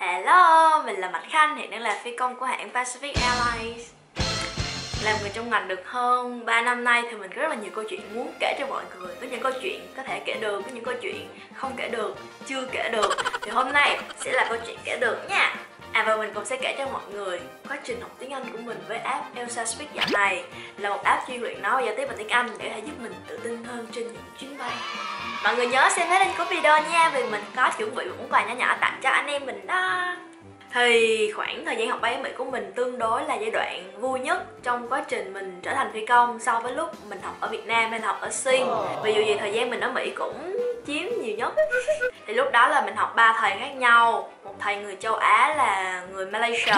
Hello, mình là Mạnh Khanh, hiện đang là phi công của hãng Pacific Airlines. Làm người trong ngành được hơn 3 năm nay thì mình có rất là nhiều câu chuyện muốn kể cho mọi người. Có những câu chuyện có thể kể được, có những câu chuyện không kể được, chưa kể được. Thì hôm nay sẽ là câu chuyện kể được nha. Và mình cũng sẽ kể cho mọi người quá trình học tiếng Anh của mình với app Elsa Speak dạo này. Là một app chuyên luyện nói và giao tiếp bằng tiếng Anh để có thể giúp mình tự tin hơn trên những chuyến bay. Mọi người nhớ xem hết cuối video nha, vì mình có chuẩn bị một món quà nhỏ nhỏ tặng cho anh em mình đó. Thì khoảng thời gian học bay ở Mỹ của mình tương đối là giai đoạn vui nhất trong quá trình mình trở thành phi công so với lúc mình học ở Việt Nam hay là học ở Sing. Vì dù gì thời gian mình ở Mỹ cũng chiếm nhiều nhất. Thì lúc đó là mình học 3 thầy khác nhau. Một thầy người châu Á là người Malaysia,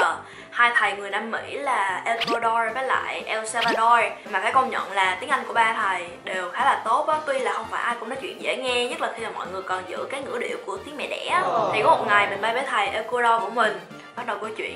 2 thầy người Nam Mỹ là Ecuador với lại El Salvador. Mà phải công nhận là tiếng Anh của 3 thầy đều khá là tốt á. Tuy là không phải ai cũng nói chuyện dễ nghe, nhất là khi mà mọi người còn giữ cái ngữ điệu của tiếng mẹ đẻ. Thì có một ngày mình bay với thầy Ecuador của mình. Bắt đầu câu chuyện.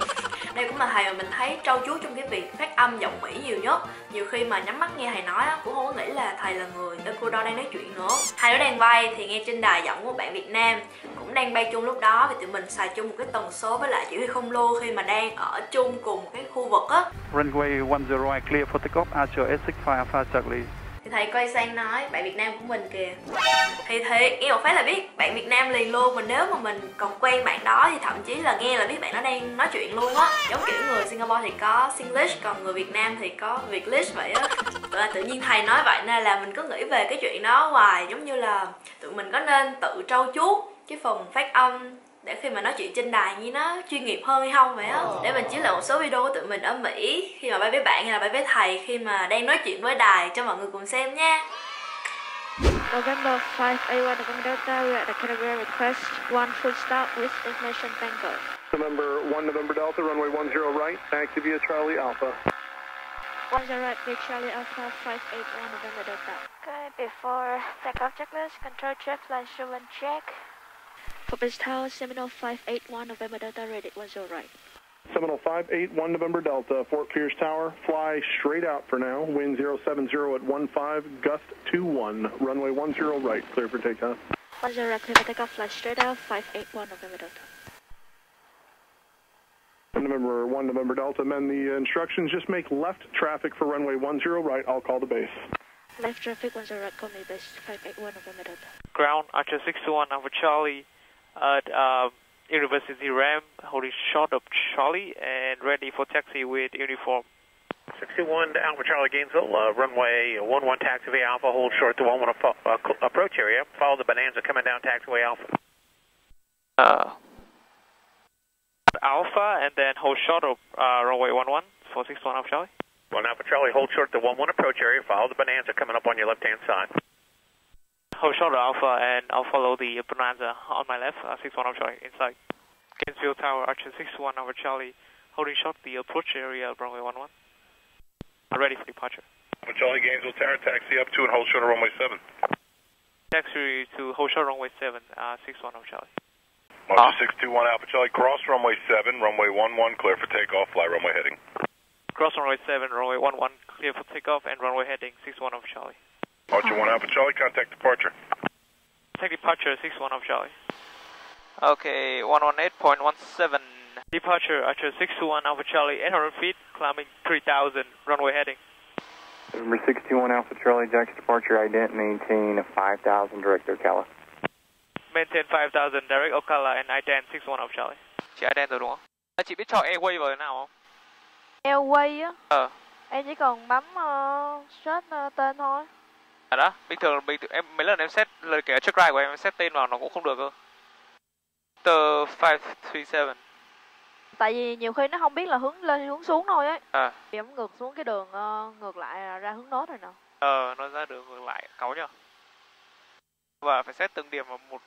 Đây cũng là thầy mà mình thấy trau chuốt trong cái việc phát âm giọng Mỹ nhiều nhất. Nhiều khi mà nhắm mắt nghe thầy nói á, cũng không có nghĩ là thầy là người Ecuador đang nói chuyện nữa. Hai đứa đang bay thì nghe trên đài giọng của một bạn Việt Nam cũng đang bay chung lúc đó, vì tụi mình xài chung một cái tần số với lại chỉ huy không lưu khi mà đang ở chung cùng một cái khu vực á. Runway 10 right, clear for takeoff, Archer S65 Alpha Charlie. Thì thầy quay sang nói, bạn Việt Nam của mình kìa. Thì thiệt, nghe một phát là biết bạn Việt Nam liền luôn. Mà nếu mà mình còn quen bạn đó thì thậm chí là nghe là biết bạn nó đang nói chuyện luôn á. Giống kiểu người Singapore thì có Singlish, còn người Việt Nam thì có Vietlish vậy á. Tự nhiên thầy nói vậy nên là mình cứ nghĩ về cái chuyện đó hoài. Giống như là tụi mình có nên tự trau chuốt cái phần phát âm để khi mà nói chuyện trên đài như nó chuyên nghiệp hơn hay không vậy á. Để mình chiếu lại một số video của tụi mình ở Mỹ khi mà bay với bạn hay là bay với thầy khi mà đang nói chuyện với đài cho mọi người cùng xem nha. November 5A1 November Delta, we are at the category request 1 full stop with ignition tanker. November 1 November Delta, runway 10 right, taxi via Charlie Alpha. 10 right, big Charlie Alpha 581 November Delta. Okay, before takeoff checklist, control check, flight instrument check. For base tower, Seminole 581 November Delta, ready 10 right. Seminole 581 November Delta, Fort Pierce Tower, fly straight out for now, wind 070 at 15, gust 21, runway 10 right, clear for takeoff. 10 right, clear for takeoff, fly straight out, 581 November Delta. November 1 November Delta, amend the instructions, just make left traffic for runway 10 right, I'll call the base. Left traffic 10 right, call me base 581 November Delta. Ground, Archer 61 Alpha Charlie at University Ram, holding short of Charlie and ready for taxi with uniform. 61 Alpha Charlie Gainesville, runway 11 taxiway Alpha, hold short to 11 approach area, follow the Bonanza coming down taxiway Alpha. Alpha and then hold short of runway 11 for 61 Alpha Charlie. 1 Alpha Charlie, hold short to 11 approach area, follow the Bonanza coming up on your left-hand side. Hold short of Alpha and I'll follow the Bonanza on my left, 61 Alpha Charlie, inside. Gainesville Tower, Archer 61 Alpha Charlie, holding short the approach area of runway 11. Ready for departure. Alpha Charlie Gainesville Tower, taxi up to and hold short of runway 7. Taxi to hold short runway 7, 61 Alpha Charlie. Archer 621 Alpha Charlie, cross runway 7, runway 11, clear for takeoff, fly runway heading. Cross runway 7, runway 11, clear for takeoff and runway heading, 61 Alpha Charlie. Archer 1 Alpha Charlie, contact departure. Take departure, 61 Alpha Charlie. Okay, 118.17. Departure, Archer 621 Alpha Charlie, 800 feet, climbing 3,000, runway heading. Number 61 Alpha Charlie, Jack's departure ident, maintain 5,000 direct Ocala. Maintain 5,000 direct Ocala and ident 61 Alpha Charlie. Chị ident rồi đúng không? Chị biết chọn Airway vào thế nào không? Airway á? Em chỉ cần bấm search tên thôi. Đó, bình thường em mấy lần em set lời kể check ride của em set tên vào nó cũng không được cơ. Tờ 537. Tại vì nhiều khi nó không biết là hướng lên hay hướng xuống thôi ấy. Thì bấm ngược xuống cái đường ngược lại ra hướng nốt rồi nè. Nó ra đường ngược lại, cáu nhờ. Và phải set từng điểm vào một.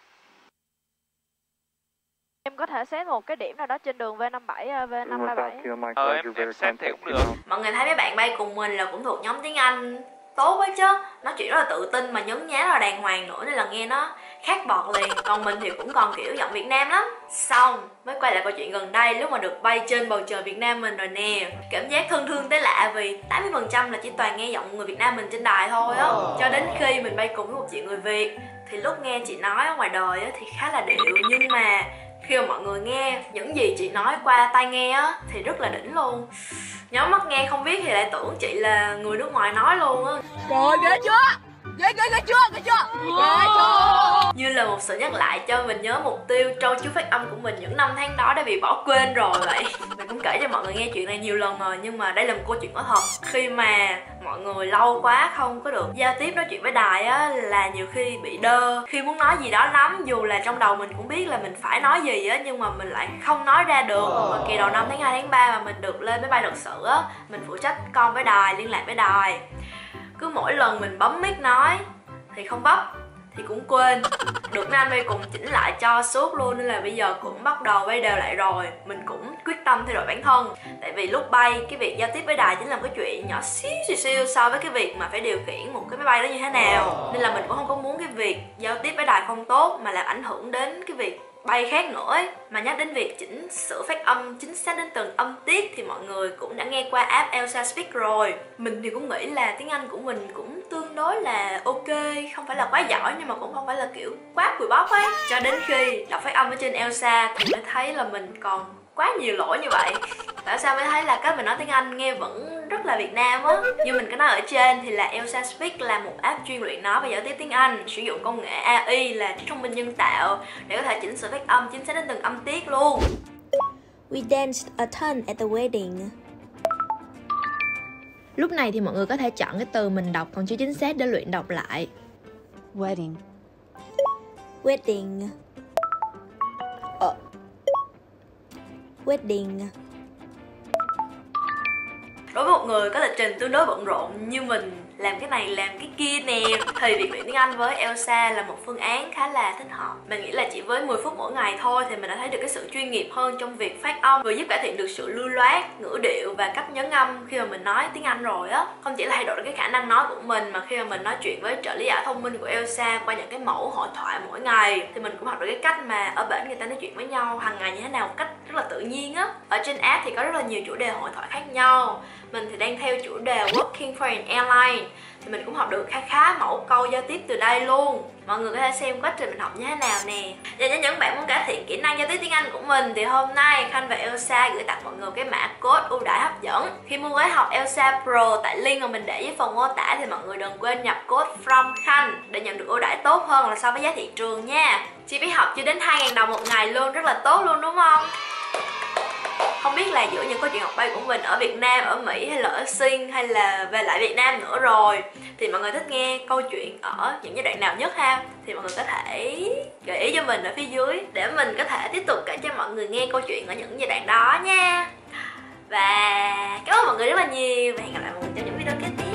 Em có thể set một cái điểm nào đó trên đường V57, V537. Em set thế cũng được. Mọi người thấy mấy bạn bay cùng mình là cũng thuộc nhóm tiếng Anh tốt quá chứ. Nói chuyện rất là tự tin mà nhấn nhá là đàng hoàng nữa nên là nghe nó khác bọt liền. Còn mình thì cũng còn kiểu giọng Việt Nam lắm. Xong mới quay lại câu chuyện gần đây lúc mà được bay trên bầu trời Việt Nam mình rồi nè. Cảm giác thân thương tới lạ vì 80% là chỉ toàn nghe giọng người Việt Nam mình trên đài thôi á. Cho đến khi mình bay cùng với một chị người Việt thì lúc nghe chị nói ở ngoài đời á thì khá là điệu, nhưng mà Khi mà mọi người nghe những gì chị nói qua tai nghe á thì rất là đỉnh luôn. Nhắm mắt nghe không biết thì lại tưởng chị là người nước ngoài nói luôn á. Rồi ghê chưa? Ghê chưa? Như là một sự nhắc lại cho mình nhớ mục tiêu trau chuốt phát âm của mình những năm tháng đó đã bị bỏ quên rồi vậy. Mình cũng kể cho mọi người nghe chuyện này nhiều lần rồi, nhưng mà đây là một câu chuyện có thật. Khi mà mọi người lâu quá không có được giao tiếp nói chuyện với đài á, là nhiều khi bị đơ. Khi muốn nói gì đó lắm, dù là trong đầu mình cũng biết là mình phải nói gì á, nhưng mà mình lại không nói ra được. Mà kỳ đầu năm tháng 2 tháng 3 mà mình được lên máy bay thật sự á, mình phụ trách con với đài, liên lạc với đài. Cứ mỗi lần mình bấm mic nói thì không bắp thì cũng quên. Được mấy anh bay cùng chỉnh lại cho suốt luôn, nên là bây giờ cũng bắt đầu bay đều lại rồi. Mình cũng quyết tâm thay đổi bản thân. Tại vì lúc bay, cái việc giao tiếp với đài chính là một cái chuyện nhỏ xíu so với cái việc mà phải điều khiển một cái máy bay đó như thế nào. Nên là mình cũng không có muốn cái việc giao tiếp với đài không tốt mà làm ảnh hưởng đến cái việc bay khác nữa ấy. Mà nhắc đến việc chỉnh sửa phát âm chính xác đến từng âm tiết thì mọi người cũng đã nghe qua app Elsa Speak rồi. Mình thì cũng nghĩ là tiếng Anh của mình cũng tương đối là ok, không phải là quá giỏi nhưng mà cũng không phải là kiểu quá cùi bắp ấy. Cho đến khi đọc phát âm ở trên Elsa thì mới thấy là mình còn quá nhiều lỗi như vậy. Tại sao mới thấy là cách mình nói tiếng Anh nghe vẫn rất là Việt Nam á. Như mình có nói ở trên thì là Elsa Speak là một app chuyên luyện nói và giao tiếp tiếng Anh, sử dụng công nghệ AI là trí thông minh nhân tạo để có thể chỉnh sửa phát âm chính xác đến từng âm tiết luôn. We danced a ton at the wedding. Lúc này thì mọi người có thể chọn cái từ mình đọc còn chưa chính xác để luyện đọc lại. Wedding. Wedding. Wedding. Đối với một người có lịch trình tương đối bận rộn như mình, làm cái này làm cái kia nè, thì việc luyện tiếng Anh với Elsa là một phương án khá là thích hợp. Mình nghĩ là chỉ với 10 phút mỗi ngày thôi thì mình đã thấy được cái sự chuyên nghiệp hơn trong việc phát âm, vừa giúp cải thiện được sự lưu loát, ngữ điệu và cách nhấn âm khi mà mình nói tiếng Anh rồi á. Không chỉ là thay đổi được cái khả năng nói của mình mà khi mà mình nói chuyện với trợ lý ảo thông minh của Elsa qua những cái mẫu hội thoại mỗi ngày thì mình cũng học được cái cách mà ở bển người ta nói chuyện với nhau hàng ngày như thế nào một cách rất là tự nhiên á. Ở trên app thì có rất là nhiều chủ đề hội thoại khác nhau. Mình thì đang theo chủ đề Working for an Airline thì mình cũng học được khá mẫu câu giao tiếp từ đây luôn. Mọi người có thể xem quá trình mình học như thế nào nè. Và cho những bạn muốn cải thiện kỹ năng giao tiếp tiếng Anh của mình thì hôm nay Khanh và Elsa gửi tặng mọi người cái mã code ưu đãi hấp dẫn. Khi mua gói học Elsa Pro tại link mà mình để dưới phần mô tả thì mọi người đừng quên nhập code FROM Khanh để nhận được ưu đãi tốt hơn là so với giá thị trường nha. Chi phí học chưa đến 2.000 đồng một ngày luôn, rất là tốt luôn đúng không? Không biết là giữa những câu chuyện học bay của mình ở Việt Nam, ở Mỹ hay là ở Sing hay là về lại Việt Nam nữa rồi thì mọi người thích nghe câu chuyện ở những giai đoạn nào nhất ha? Thì mọi người có thể gợi ý cho mình ở phía dưới để mình có thể tiếp tục kể cho mọi người nghe câu chuyện ở những giai đoạn đó nha. Và cảm ơn mọi người rất là nhiều và hẹn gặp lại mọi người trong những video kế tiếp.